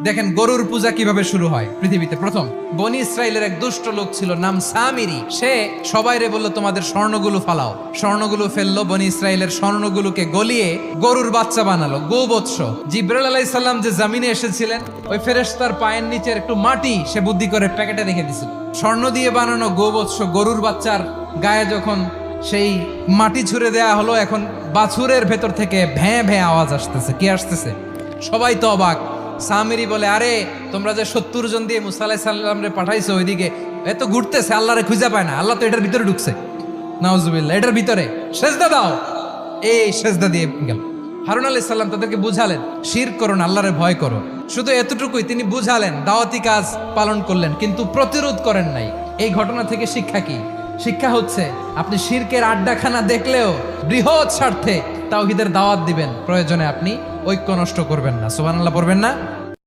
দেখেন গরুর পূজা কিভাবে শুরু হয় পৃথিবীতে প্রথম। বনি ইসরায়েলের এক দুষ্ট লোক ছিল, নাম সামিরি। সে সবাইরে বললো তোমাদের স্বর্ণগুলো ফালাও। স্বর্ণগুলো ফেললো, বনি ইসরায়েলের স্বর্ণগুলোকে গলিয়ে গরুর বাচ্চা বানালো, গোবৎস। জিব্রাইল আলাইহিস সালাম যে জামিনে এসেছিলেন, ওই ফেরেশতার পায়ের নিচের একটু মাটি সে বুদ্ধি করে প্যাকেটে রেখে দিছিল। স্বর্ণ দিয়ে বানানো গোবৎস গরুর বাচ্চার গায়ে যখন সেই মাটি ছুঁড়ে দেয়া হলো, এখন বাছুরের ভেতর থেকে ভ্যাঁ ভ্যাঁ আওয়াজ আসতেছে। কি আসতেছে? সবাই তো অবাক। সামিরি বলে, আরে তোমরা যে 70 জন দিয়ে মুসা আলাইহিস সালাম রে পাঠাইছো, ওইদিকে এত ঘুরতেছে, আল্লাহরে খুঁজে পায় না। আল্লাহ তো এটার ভিতরে ঢুকছে, নাউজুবিল্লাহ। এটার ভিতরে সেজদা দাও। এই সেজদা দিয়ে গেল। হারুন আলাইহিস সালাম তাদেরকে বুঝালেন, শিরক করো না, আল্লাহরে ভয় করো। শুধু এতটুকুই তিনি বুঝালেন, দাওয়াতি কাজ পালন করলেন, কিন্তু প্রতিরোধ করেন নাই। এই ঘটনা থেকে শিক্ষা কি? শিক্ষা হচ্ছে, আপনি শিরকের আড্ডাখানা দেখলেও বৃহৎ স্বার্থে তাওহীদের দাওয়াত দিবেন। প্রয়োজনে আপনি ঐক্য নষ্ট করবেন না। সুবহানাল্লাহ পড়বেন না?